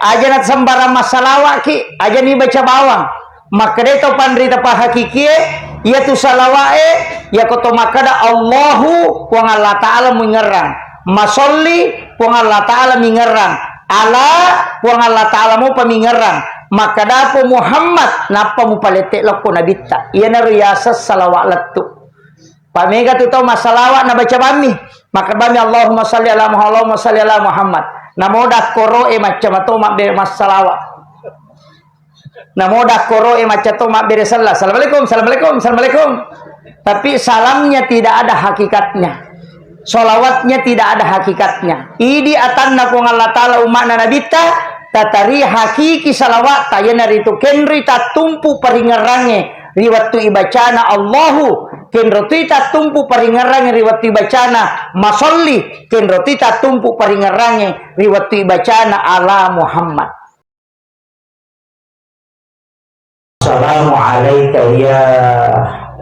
aja nak sembarang masalawat ki aja ni baca bawang maka dia tu pandrita pa hakiki ya tu salawae ya koto makada Allahu kuang Allah Ta'ala mengerang masolli kuang Allah Ta'ala mengerang ala kuang Allah Ta'ala mu pamingerang maka dapo Muhammad napa mu palete lako nabita iya na riyasa salawat latu pamega tu tau masalawat na baca bami maka bami Allahumma salli ala Muhammad Allahumma salli ala Muhammad namo dak koro macam atau mak be masalawat namo dak koro macam atau mak be salah assalamualaikum assalamualaikum assalamualaikum tapi salamnya tidak ada hakikatnya solawatnya tidak ada hakikatnya idi atanna ku Allah Ta'ala umakna nabita tatari hakiki salawat tayana ritu kenri tatumpu paringerange riwatu ibacana Allahu kenroti tatumpu paringerange riwatu ibacana masolli kenroti tatumpu paringerange riwatu ibacana ala Muhammad. Assalamu alayka ya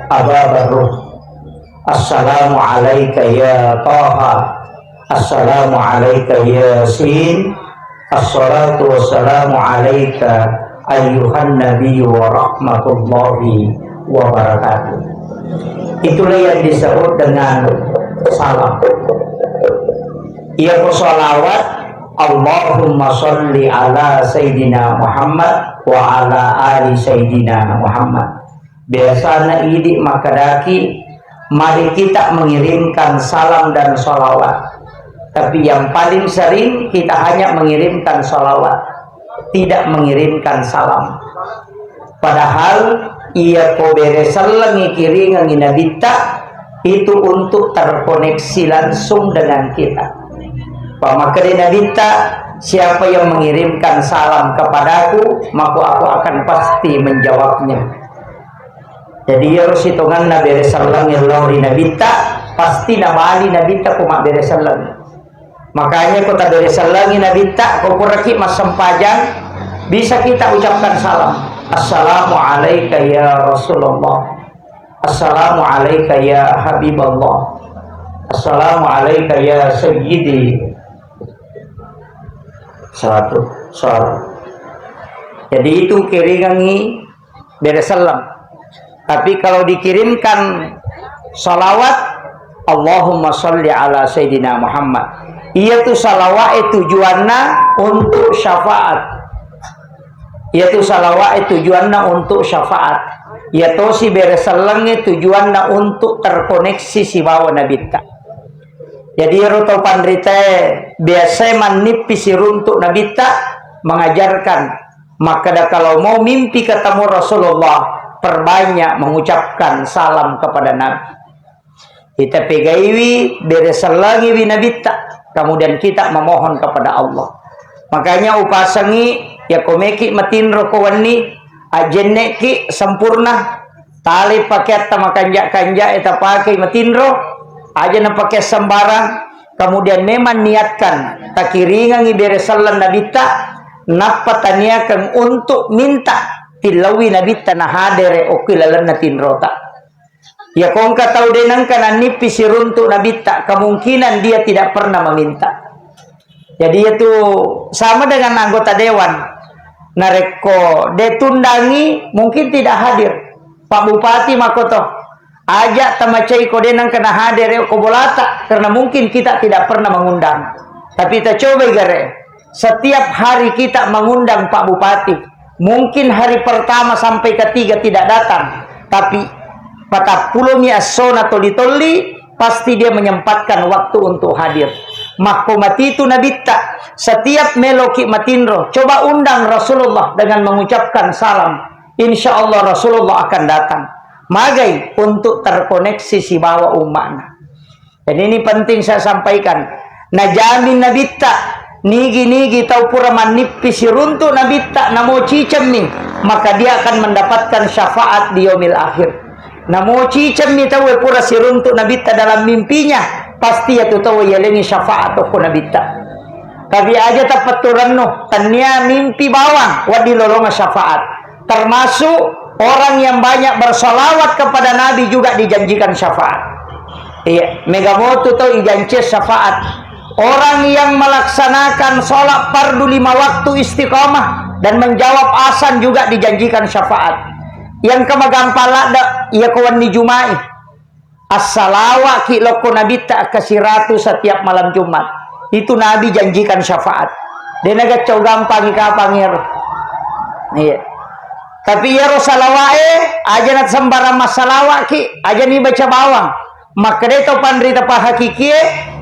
Aba Barruh, assalamu alayka ya Taha, assalamu alayka ya Yasin, assalatu wassalamu alayka ayyuhan nabiyyu wa rahmatullahi wa barakatuh. Itulah yang disebut dengan salam. Ia salawat Allahumma sholli ala Sayyidina Muhammad wa ala ali Sayyidina Muhammad. Biasanya idik makadaki mari kita mengirimkan salam dan salawat. Tapi yang paling sering kita hanya mengirimkan salawat, tidak mengirimkan salam. Padahal ia kobere salangi kiri nginabita itu untuk terkoneksi langsung dengan kita. Pamakari nabita siapa yang mengirimkan salam kepadaku maka aku akan pasti menjawabnya. Jadi harus hitungan nabi salang ngelori nabita pasti nama ali nabita ku mak bere salang. Makanya kota bere salangi nabita ku kuraki mas sempajang bisa kita ucapkan salam. Assalamu alayka ya Rasulullah, assalamu alayka ya Habiballah, assalamu alayka ya Sayyidi. Satu soal. Jadi itu kiringangi bere salam. Tapi kalau dikirimkan salawat Allahumma sholli ala Sayyidina Muhammad, ia tu salawat tujuannya untuk syafaat. Ia tu salawat tujuannya untuk syafaat. Ia tu si beresalangnya tujuannya untuk terkoneksi si bawa nabita. Jadi roto pandrite biasa manipi si runtuk nabita mengajarkan maka kalau mau mimpi ketemu Rasulullah perbanyak mengucapkan salam kepada Nabi. Kita pegaiwi beresalangi binabita, kemudian kita memohon kepada Allah. Makanya upasangi ya komeki matinro kawani ajeneki sempurna tali pakai tamakanja kanja eta pakai matinro aja na pakai sembarang. Kemudian memang niatkan takiringangi beresalan nabita napataniakan untuk minta tilawi nabita na hadere okilalan na tinrota. Ya kung kataw denang kana nipis runtuk nabita, kemungkinan dia tidak pernah meminta. Jadi itu sama dengan anggota dewan. Nareko detundangi mungkin tidak hadir. Pak Bupati makoto ajak tamacai kodenang kana hadere kobolata karena mungkin kita tidak pernah mengundang. Tapi kita coba gare. Setiap hari kita mengundang Pak Bupati. Mungkin hari pertama sampai ketiga tidak datang, tapi pada pulumi asona toli-toli pasti dia menyempatkan waktu untuk hadir. Makomati itu nabita setiap meloki matinro coba undang Rasulullah dengan mengucapkan salam, insya Allah Rasulullah akan datang. Magai untuk terkoneksi si bawa umatnya. Dan ini penting saya sampaikan. Najamin nabita nigi tau pura manipis runtuk nabita namo cicam nih maka dia akan mendapatkan syafaat di yaumil akhir. Namo cicam nih tau pura si runtuk nabita dalam mimpinya pasti ya tu tahu yalengi syafaat toko nabita. Tapi aja tapaturan no tanya mimpi bawang wadi lolonga syafaat. Termasuk orang yang banyak bersolawat kepada Nabi juga dijanjikan syafaat. Iya, Megamoto tau ijanci syafaat. Orang yang melaksanakan sholat fardu 5 waktu istiqamah dan menjawab azan juga dijanjikan syafaat. Yang kemagampala ia kawan di Jumai. As-salawa ki loko nabi tak kasiratu setiap malam Jumat. Itu Nabi janjikan syafaat. Dia naga cow gampang ika pangir. Iya. Tapi ya Rasulawae aja nat sembarang masalawa ki aja nih baca bawang. Maka dia tu pandrita pa hakiki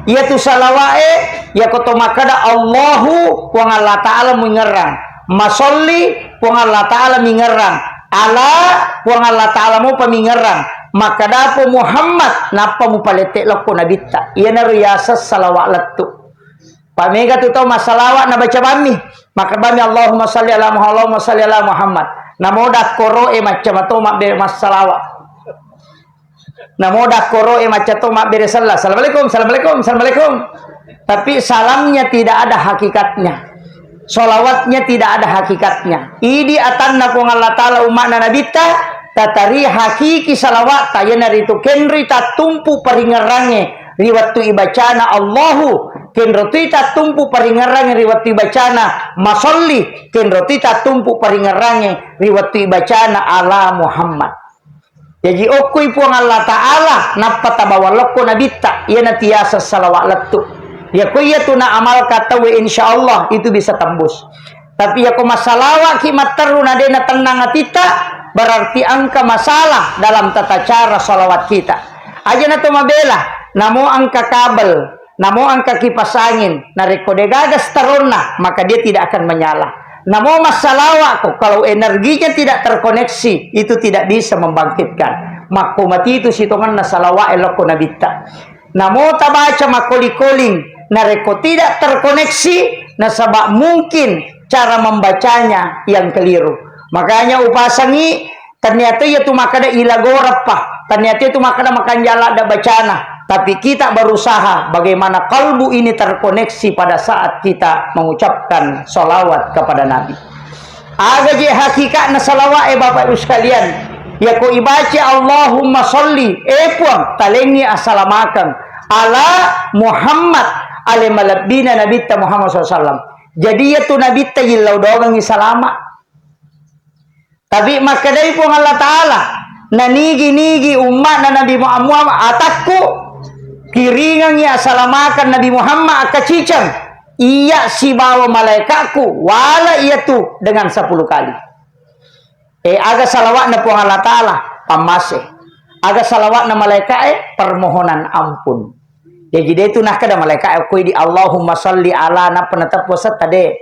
ia tu salawae ya koto makada Allahu puang Allah Ta'ala mengerang. Masolli puang Allah Ta'ala mengerang. Allah puang Allah Ta'ala mu pamingerang. Maka dapo Muhammad napa mu palete lako nabita. Ia na riyasas salawat latu. Pamega tu tahu masalawat na baca bami. Maka bami Allahumma salli ala Muhammad, Allahumma salli ala Muhammad. Namo dak koro macam tu mak be masalawat. Namo dak koro macam tu mak bere salah. Assalamualaikum, assalamualaikum, assalamualaikum. Tapi salamnya tidak ada hakikatnya. Solawatnya tidak ada hakikatnya. Idi atanna ku Allah Ta'ala umakna nabita tatari hakiki salawat tayana ritu kenri tatumpu paringerange riwatu ibacana Allahu kenroti tatumpu paringerange riwatu ibacana masolli kenroti tatumpu paringerange riwatu ibacana ala Muhammad. Jadi okui puang Allah Ta'ala napa tabawaloko nabita ia natiasa salawat letu. Ya ko iya tu na amal kata we insyaallah itu bisa tembus. Tapi ya ko masalawat ki mataru na dena tenang atita berarti angka masalah dalam tata cara salawat kita. Aja na to mabela namo angka kabel, namo angka kipas angin, narekode gagas taruna maka dia tidak akan menyala. Namo masalawat ko kalau energinya tidak terkoneksi itu tidak bisa membangkitkan. Makomati itu sitongan na salawat eloko nabita. Namo tabaca makoli-koling nareko tidak terkoneksi nasabak mungkin cara membacanya yang keliru. Makanya upasangi ternyata itu makada ilagorapa, ternyata itu makada makan jala ada bacana. Tapi kita berusaha bagaimana kalbu ini terkoneksi pada saat kita mengucapkan salawat kepada Nabi. Aga je hakikatna salawat Bapak Ibu sekalian. Ya ko ibaca Allahumma sholli puang talengi assalamakan ala Muhammad ale malabina Nabi Muhammad SAW. Jadi ya tu Nabi tayilau doang salama. Tapi maka dari pun Allah Ta'ala nanigi umat na Nabi Muhammad atakku kiringan ya salamakan Nabi Muhammad akacicang iya si bawa malaikatku wala iya tu dengan 10 kali. Aga salawat na pun Allah Ta'ala pamase. Aga salawat na malaikat permohonan ampun. Jadi dia itu nak kada malaikat aku di Allahumma salli ala na penetap pusat tadi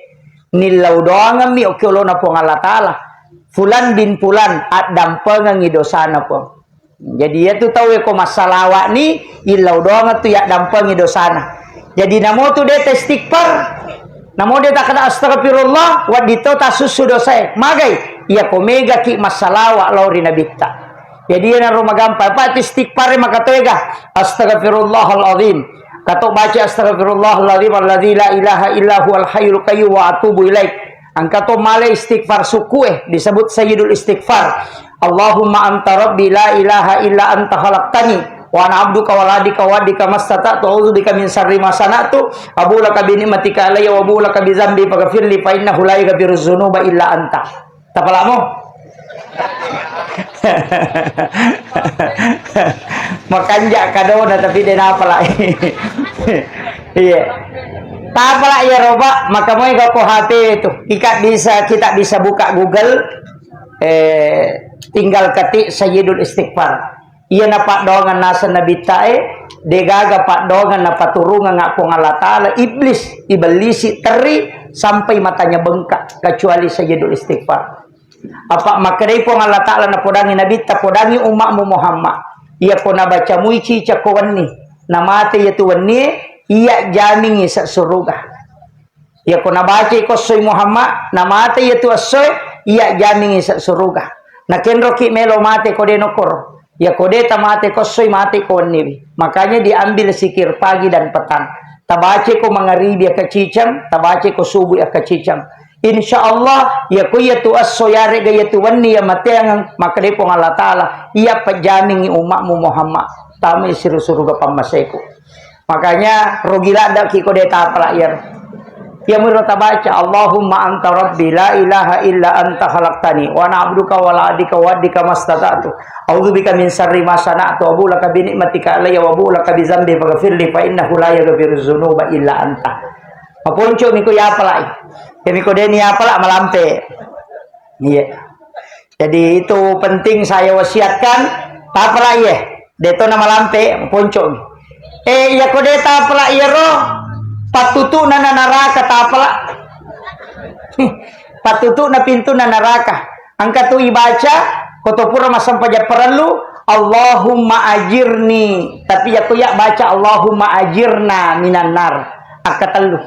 nilau doang mi oke lo na pun Allah Ta'ala fulan bin fulan adam pengangi dosa na pun. Jadi dia tu tahu ko masalawat ni ilau doang tu ya dampengi dosa na. Jadi namo tu dia istighfar, namo dia tak kada astagfirullah wa dito tasusu dosa magai ia ko mega ki masalawat lauri nabita. Jadi yana rumah gampang pak istighfar maka toega astagfirullahalazim. Kato baca astagfirullahalazim alladzi la ilaha illa huwal hayyul qayyum wa atubu ilaik. Angkato male istighfar suku disebut sayyidul istighfar. Allahumma anta rabbi la ilaha illa anta khalaqtani wa ana abduka wa ladika wa adika mastata'tu a'udzubika min syarri ma sana'tu abulaka bi ni'matika alayya wa abulaka bi dzambi faghfirli fa innahu la yaghfiru dzunuba illa anta. Tapalamu? Makanja kadona tapi dia apa lah. Iya. Tak apa lah ya roba maka mau ke HP itu. Kita bisa buka Google tinggal ketik Sayyidul Istighfar. Iya napak dongan nasa Nabi tae degaga pak dongan napa turungan ngapung Allah Ta'ala iblis ibelisi teri sampai matanya bengkak kecuali Sayyidul Istighfar. Apa makadai pun Allah Ta'ala na podangi Nabi ta podangi umatmu Muhammad ia pun na baca muici cakowani namate yaitu wani ia jamingi sa suruga ia pun na baca ikosoy Muhammad namate yaitu asoy ia jamingi sa suruga na kenroki melo mate kode nokor ia kode tamate kosoy mate koni makanya diambil sikir pagi dan petang tabace ko mangaribi akacicang tabace ko subuh akacicang. InsyaAllah ya kuya tu as-soyare gaya tu wani ya mateang makade pong Allah Ta'ala iya pajaming umakmu Muhammad tami siru-suruga pamaseku Makanya rugilah dak ki kodeta pelayer. Ya murata baca Allahumma anta rabbi la ilaha illa anta khalaqtani wa ana abduka wa la adika wa adika mastata'tu a'udzubika min syarri ma sana'tu wa bulaka bi ni'matika alayya wa bulaka bi dzambi faghfirli fa innahu la yaghfiru dzunuba illa anta. Mapunco miko ya apalai. Ya miko deni apala malampe. Iya. Jadi itu penting saya wasiatkan apalai ya. Deto na malampe mapunco. Ya kodeta apalai ya roh. Patutu na neraka tapala. Patutu na pintu na neraka. Angka tu ibaca kotopura masampaja perlu Allahumma ajirni. Tapi aku ya baca Allahumma ajirna minan nar. Akatalu.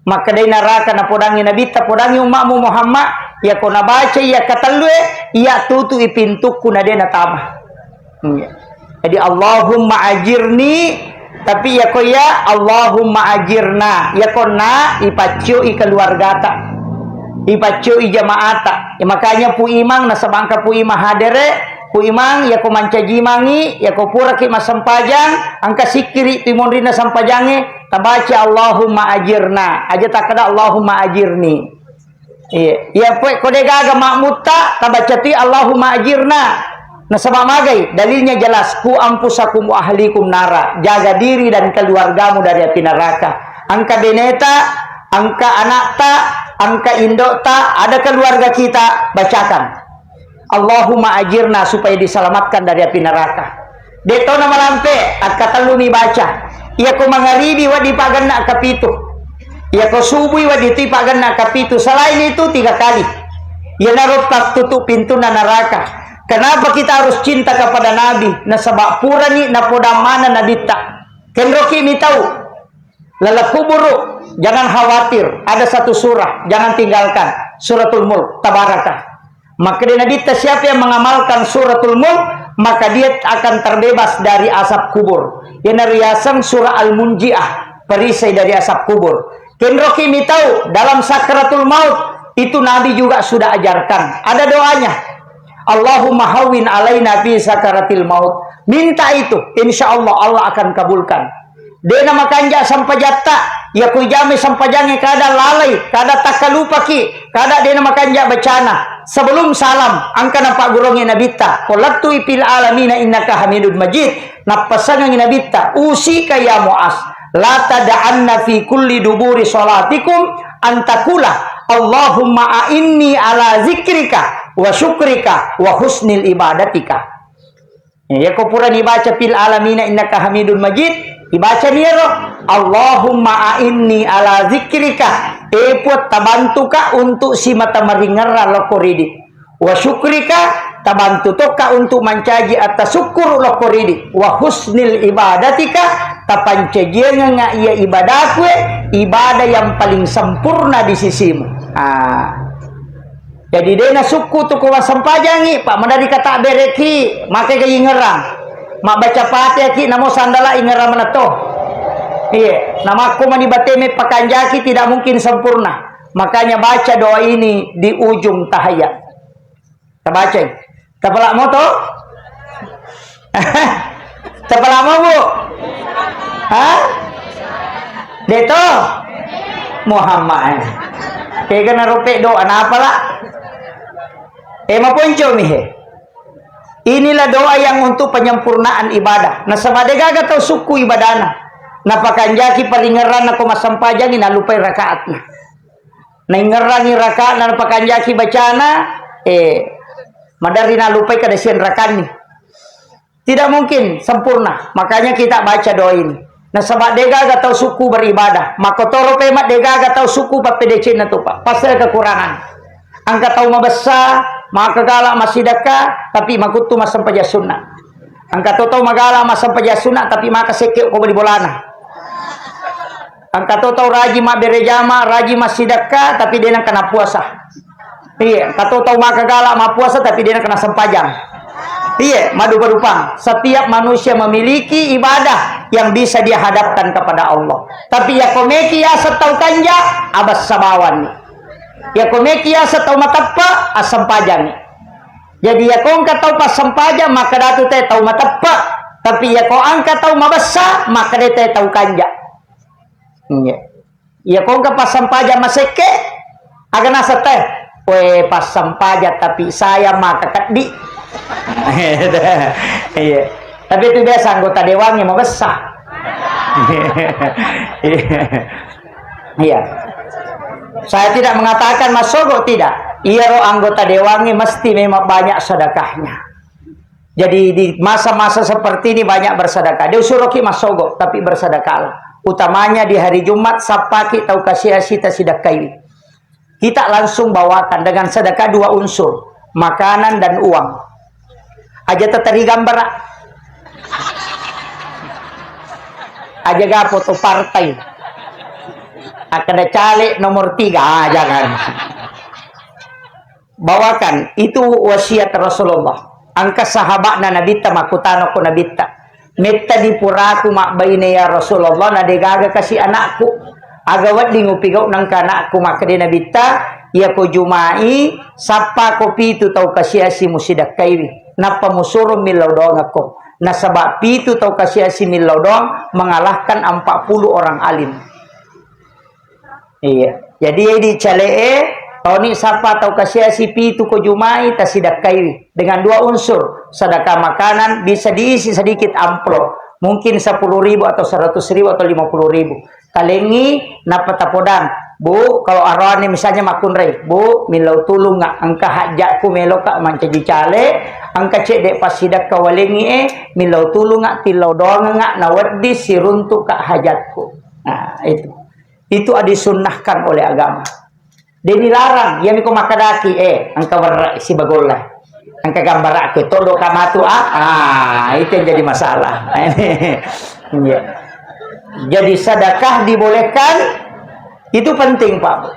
Maka dari neraka na podangi nabi ta podangi umakmu Muhammad ya ko na baca ya katalu ya tutu ipintuku na dena tama. Jadi Allahumma ajirni. Tapi ya ko ya Allahumma ajirna ya ko na ipacio i keluargata ipacio i jamaata ya makanya pu imang na sabangka pu imah hadere pu imang ya ko mancajimangi ya ko pura ki masampajang angka sikiri timondrina sampajange tabaca Allahumma ajirna aja takada Allahumma ajirni ya pu ko degaga makmuta tabacati Allahumma ajirna. Nah sama magai dalilnya jelas ku ampusakum wa ahlikum nara jaga diri dan keluargamu dari api neraka. Angka deneta, angka anakta, angka indokta ada keluarga kita bacakan Allahumma ajirna supaya diselamatkan dari api neraka. Deto nama lampe at katalumi baca iya ko mangaribi wa dipaganna kapitu iya ko subuhi wa ditipaganna kapitu selain itu 3 kali ya narot tutup pintu na neraka. Kenapa kita harus cinta kepada Nabi? Na sabak purani na podamana na dita. Kenroki mi tahu. Lalakuburu, jangan khawatir. Ada satu surah, jangan tinggalkan. Suratul Mulk, tabarakah. Maka di nadita siapa yang mengamalkan suratul Mulk, maka dia akan terbebas dari asap kubur. Yang nariasan surah Al-Munji'ah, perisai dari asap kubur. Kenroki mi tahu, dalam sakratul maut, itu Nabi juga sudah ajarkan. Ada doanya. Allahumma hawin alaina fi sakaratil maut. Minta itu, insya Allah Allah akan kabulkan. Dena makanja sampajatta, ya kujame sampajange kada lalai, kada takalupa ki, kada dena makanja bacana. Sebelum salam, angka nampak gurongi nabita. Qulatu fil alamina innaka hamidun majid. Napasangan nabita, usika ya Mu'az, la tada'anna fi kulli duburi salatikum antakula Allahumma a'inni ala zikrika wa syukrika wa husnil ibadatika. Ya ko pura dibaca fil alamina innaka hamidun majid, dibaca dia roh Allahumma a'inni ala zikrika eput tabantuka untuk si mata maringerra lokoridi wa syukrika tabantu toka untuk mancaji atas syukur lokoridi wa husnil ibadatika tapancajian nga iya ibadahku ibadah yang paling sempurna di sisimu. Jadi dena suku tu kuwa sampajangi pak madari kata bereki make gay ngerang mak baca pati ki namo sandala ingeram menato iya namaku mani bateme pakanjaki tidak mungkin sempurna makanya baca doa ini di ujung tahiyat kita baca kepala moto kepala mau bu deto Muhammad kayak kena rupe doa apa lah mapunco mihe. Inilah doa yang untuk penyempurnaan ibadah. Nah samadega gatau suku ibadana. Nah pakanjaki paringeran ako masampajang ina lupai rakaatna. Nah ingerani rakaat na pakanjaki bacana madari na lupai kadasian rakaat ni. Tidak mungkin sempurna. Makanya kita baca doa ini. Nah samadega gatau suku beribadah. Makotoro pemat dega gatau suku papedecin na tu pak. Pasal kekurangan. Angka tahu mabesa, maka galak masih deka, tapi makutu masam paja sunnah. Angka tahu magala masam paja sunnah, tapi maka sekek ko di bolana. Angka tahu raji mak berejama, raji masih deka, tapi dia nak kena puasa. Iya, angka tahu maka galak mak puasa, tapi dia nak kena sempajang. Iya, madu berupang. Setiap manusia memiliki ibadah yang bisa dia hadapkan kepada Allah. Tapi ya komeki ya setau kanja, abas sabawan nih. Ya komeki ya setau matapa asam pajang. Jadi ya kong katau pas sampaja maka datu teh tau matapa Tapi ya kau angkat tahu mabasa, maka dia tahu kanja. Ya kau angkat pas sampaja maseke, agan asa teh. We pas sampaja tapi saya maka kadi. Iya. Tapi itu biasa anggota dewannya mabasa. Iya. Saya tidak mengatakan masogo, tidak. Iya roh anggota dewannya mesti memang banyak sedekahnya. Jadi di masa-masa seperti ini banyak bersedekah. Dia suruh ki masogo tapi bersedekah. Utamanya di hari Jumat sapaki tau kasih asita sidakai. Kita langsung bawakan dengan sedekah dua unsur, makanan dan uang. Aja tetari gambar. Aja ga foto partai. Akan ada caleg nomor 3, jangan. Bawakan, itu wasiat Rasulullah. Angka sahabat na nabita makutano ko nabita. Metta di puraku mak bayne ya Rasulullah na degaga kasi anakku. Agawat di ngupigaw ng kanakku mak di nabita. Ya ko jumai sapa ko pitu tau kasi asi musidakay. Napamusuro milaw doang ako. Nasaba pitu tau kasi asi milaw doang mengalahkan 40 orang alim. Iya. Jadi di calee Tony sapa tau kasih si pitu ko jumai tasidakai dengan dua unsur sedekah makanan bisa diisi sedikit amplop mungkin 10.000 atau 100.000 atau 50.000 kalengi napatapodan bu kalau arwani misalnya makun rei bu milau tulung nga angka hajatku melo ka manca dicale angka cek dek pasidak kawalengi milau tulung nga tilau doang nga nawaddi siruntuk ka hajatku. Nah itu disunnahkan oleh agama. Dia dilarang, ya miko makadaki angka berak si bagolah. Angka gambar aku tolo kamatu itu yang jadi masalah. Ya. Jadi sedekah dibolehkan itu penting, Pak.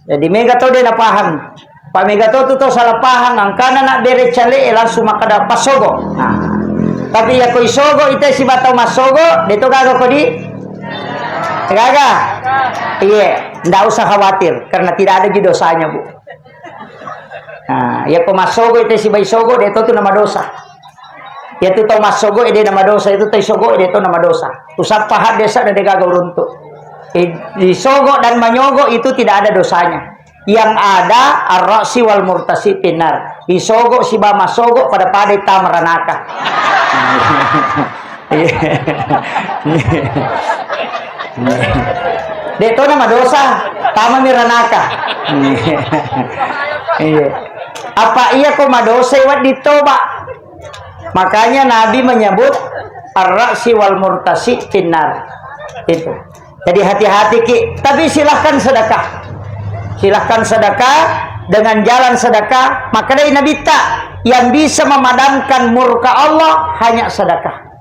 Jadi megato dia na paham. Pak megato tu salah paham angka nak bere cale langsung makada pasogo. Tapi ya ko isogo itu si batau masogo, deto gago ko di Gaga. Iya, ndak usah khawatir karena tidak ada dosanya, Bu. Nah, ya ko masogo itu si bay sogo itu tuh nama dosa. Ya tu tau masogo ide nama dosa itu tau sogo ide itu nama dosa. Usap pahat desa dan gaga uruntuk. Di sogo dan manyogo itu tidak ada dosanya. Yang ada ar-ra'si wal murtasi pinar. Di sogo si ba masogo pada tamaranaka. Deto nama dosa tama miranaka. Apa iya kok madosa iwat ditoba. Makanya Nabi menyebut ar-ra'si wal murtasi finnar. Itu. Jadi hati-hati ki. Tapi silahkan sedekah. Silahkan sedekah dengan jalan sedekah. Maka dari Nabi yang bisa memadamkan murka Allah hanya sedekah.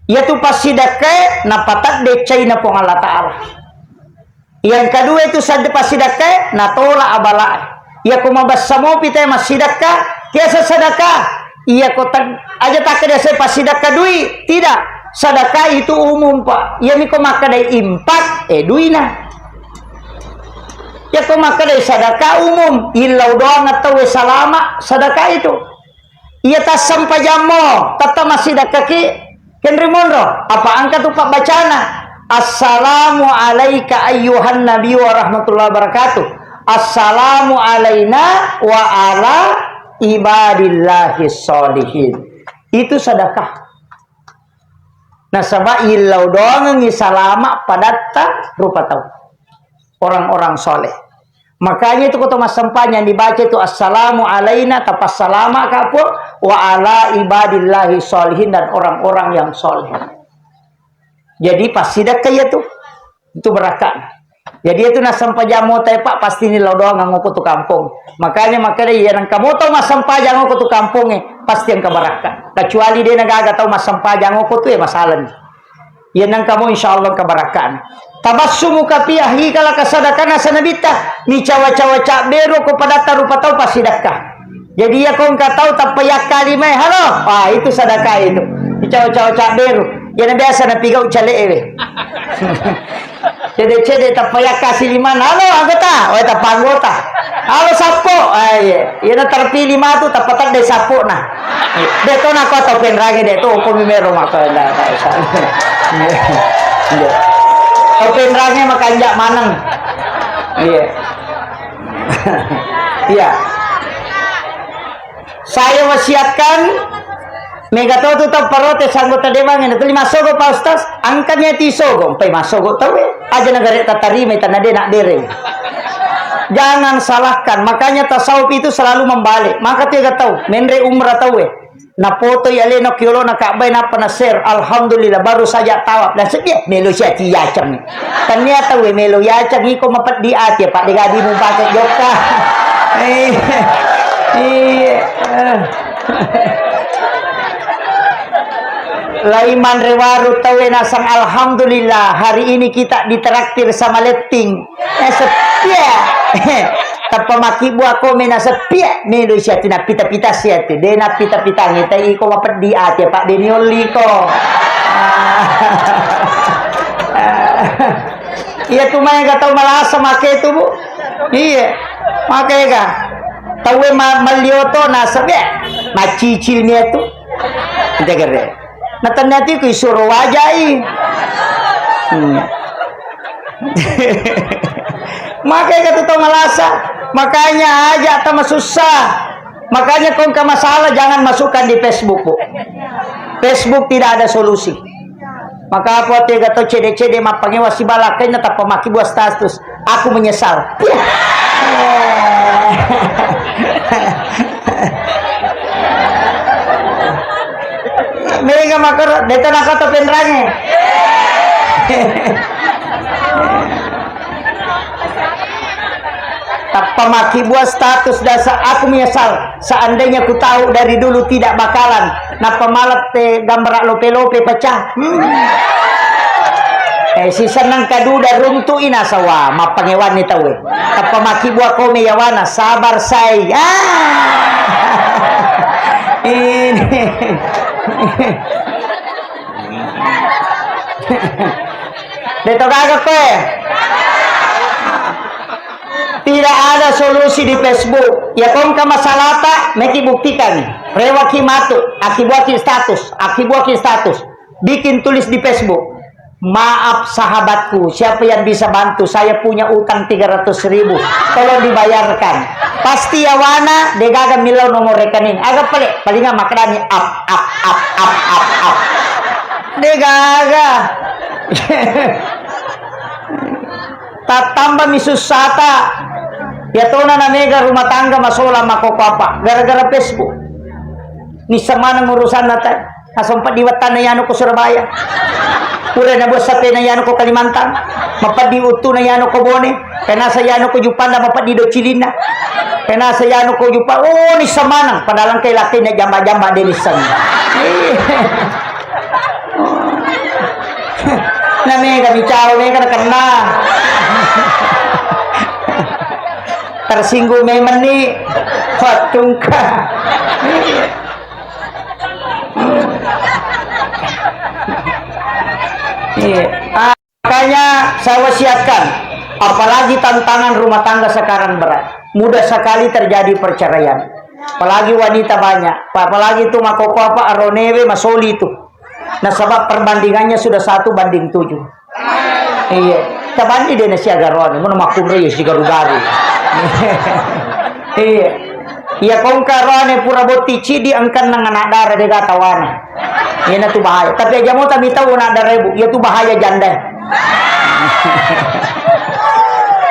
Yaitu pas sedekah napatat decai na pong Allah Ta'ala. Yang kedua itu sadde pas sedekah natola abala. Ya kumabas samo pitay mas sedekah, kiasa sedekah. Iya ko aja tak ada saya pas sedekah duit. Tidak. Sedekah itu umum, Pak. Ya mi ko makadai impak duina. Ya ko makadai sedekah umum. Ilau doang atau salama sedekah itu. Iya tas sampai jamo, tetap masih sedekah ki. Kendrimondro, apa angkat tuh Pak bacana? Assalamu alayka ayyuhan nabi wa rahmatullahi wabarakatuh. Assalamu alayna wa ala ibadillahi sholihin. Itu sedekah. Nah, sama ilau doang ngisalama padatta rupa tahu. Orang-orang soleh. Makanya itu kata mas sempanya dibaca itu assalamu alayna tapas salama kapur wa ala ibadillahi sholihin dan orang-orang yang soleh. Jadi pas sedekah itu berkah. Jadi itu na sampajamu tay Pak pasti ni law doang ngoko tu kampung. Makanya ya nang kamu tahu mas sampaja ngoko tu kampung pasti yang keberkah. Kecuali dia nagaga tahu mas sampaja ngoko tu masalah ni. Ya nang kamu insyaallah keberkahan. Tabassumu kapiyahi kala kasadakana sanabita ni cawa-cawa cak bero kepada tarupa tahu pas sedekah. Jadi ya kau enggak tahu tapayak kalimah halo. Itu sedekah itu. Ni cawa-cawa cak bero. Ya na biasa na pigaw chale Cede tapayak kasih liman halo anggota. Tapanggota. Halo sapo, iya na terpilih mah tu tapatak dari sapo nah. Deto na ko to penrange deto ko mimero makala kaisa. Iya. To penrange makanjak maneng. Iya. Iya. Saya wasiatkan Megato tu tau parote sanggota dewan ini tuli masogo pa ustaz angkanya ti sogo pai masogo tahu aja negara tatarime tanade nak dere. Jangan salahkan, makanya tasawuf itu selalu membalik. Maka tiga tahu menre umrah tahu na foto ya leno kiolo na Ka'bah na share alhamdulillah baru saja tawaf dan sedia melo sia ti yacang ternyata melo yacang iko mapat di ati pak digadi mu pakai joka. Laiman rewaru tawe nasang alhamdulillah hari ini kita ditraktir sama letting sepia tapamaki buah kome na sepia melo sia tina pita-pita sia tu dena pita-pita ngita iko mapat di ati pak denioli ko. Iya tu mah enggak tahu malasa make itu bu. Iya make ga tawe malioto na sepia macicilnya tu degere na ternyata ku suruh wajai. Makanya kata malasa, makanya aja sama susah. Makanya kau ke masalah jangan masukkan di Facebook bu. Facebook tidak ada solusi. Maka apa tiga atau CD mah pangewa si balakai tetap pemaki buat status. Aku menyesal. Mereka makar deta nak kata penrange. Pemaki buat status dasar aku menyesal seandainya ku tahu dari dulu tidak bakalan na pemalat gambar lope-lope pecah. Si senang kaduda runtuin asawa mapangewan ni tahu pemaki buat kome yawana sabar saya. Ini Deto kagak pe. Tidak ada solusi di Facebook. Ya kong ka masalata, meki buktikan. Rewaki matu, akibuaki status. Bikin tulis di Facebook. Maaf sahabatku, siapa yang bisa bantu? Saya punya utang 300.000. Tolong dibayarkan. Pasti yawana degaga milau nomor rekening. Agak paling makrani up. Degaga. Tatamba misusata. Ya tona na mega rumah tangga masola makoko apa gara-gara Facebook. Ni sama nang urusan nata. Asompat diwatan na yano ko Surabaya. Pura na buat sate na yano ko Kalimantan. Mapad di utu na yano ko Bone. Kena sa yano ko Jupanda mapad di Docilina. Kena sa yano ko Jupa. Oh ni sama nang padalang kay laki na jamba-jamba denisan. Na mega bicara mega na kena. Tersinggung memang nih fatungka. Makanya saya wasiatkan, apalagi tantangan rumah tangga sekarang berat, mudah sekali terjadi perceraian, apalagi wanita banyak, apalagi itu makoko apa aronewe masoli itu. Nah sebab perbandingannya sudah 1:7. Iya, tabandi deh nasi agaron, mau makumre ya si garu-garu. Iya, iya kong karone pura boti cidi angkan nang anak darah de gatawana. Iya na tu bahaya. Tapi aja mau kami tahu anak darah ibu, ya tu bahaya janda.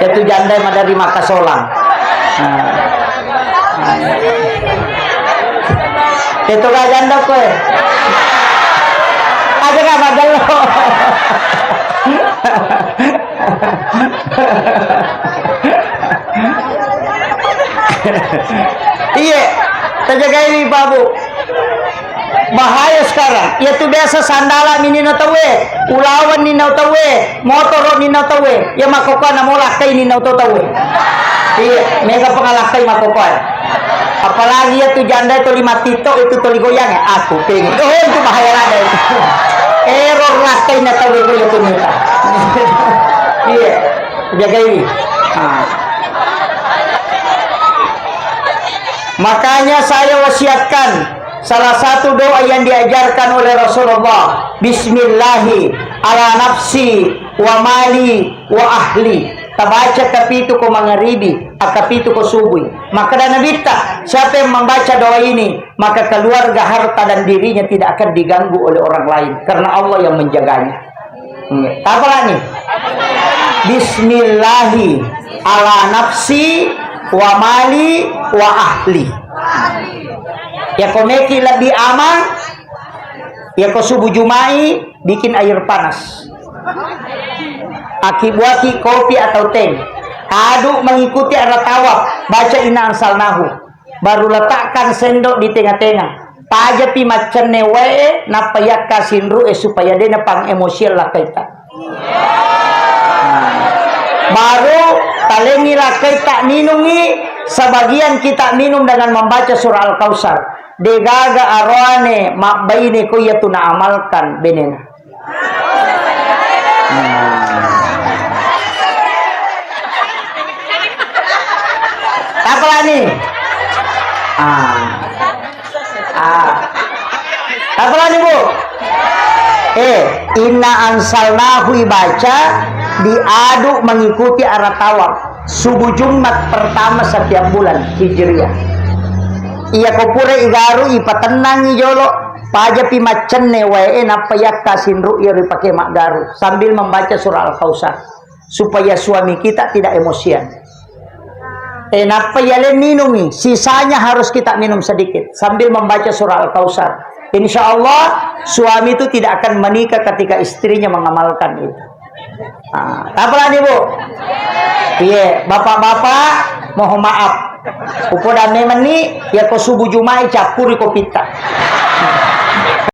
Ya tu janda mah dari Makasolang. Itu gak janda kowe. Aja gak badal lo. Iya, terjaga ini babu. Bahaya sekarang. Ya tuh biasa sandala mini tawe, ulawan ni tawe, motor ni tawe. Ya makoko na mo lakay ni tawe. Iya, mega pengalakai makoko. Apalagi ya tuh janda itu 5 tito itu toli goyang ya. Aku pengen. Oh itu bahaya ada itu. Error lakay na tawe ko itu minta. Iya, terjaga ini. Makanya saya wasiatkan salah satu doa yang diajarkan oleh Rasulullah, Bismillahi ala nafsi wa mali wa ahli. Tabaca kapitu ko mangaribi, akapitu ko subuh. Maka dan nabita, siapa yang membaca doa ini, maka keluarga, harta dan dirinya tidak akan diganggu oleh orang lain, karena Allah yang menjaganya. Apa nih? Bismillahi ala nafsi wa mali wa ahli. Ya komeki lebih aman. Ya ko subuh jumai bikin air panas. Akibuaki kopi atau teh. Aduk mengikuti arah tawaf. Baca inna ansalnahu. Baru letakkan sendok di tengah-tengah. Pajapi macan newe napayak kasinru supaya dia pang emosial lah kita. Baru talengi lah kita minumi. Sebagian kita minum dengan membaca surah Al-Kausar. Degaga arwane makbaine ko yatuna amalkan benena. Apa nih? Apa nih Bu? Inna ansalnahu baca diaduk mengikuti arah tawaf subuh Jumat pertama setiap bulan Hijriah. Iya kopure igaru ipatenang ijolo pajapi macenne wae napayak kasinru iri pakai mak garu sambil membaca surah Al-Kausar supaya suami kita tidak emosian. Napayale minumi, sisanya harus kita minum sedikit sambil membaca surah Al-Kausar. Insya Allah suami itu tidak akan menikah ketika istrinya mengamalkan itu. Apa nih Bu? Iya, bapak-bapak mohon maaf. Upo dame meni ya ko subuh jumai capuri ko pita.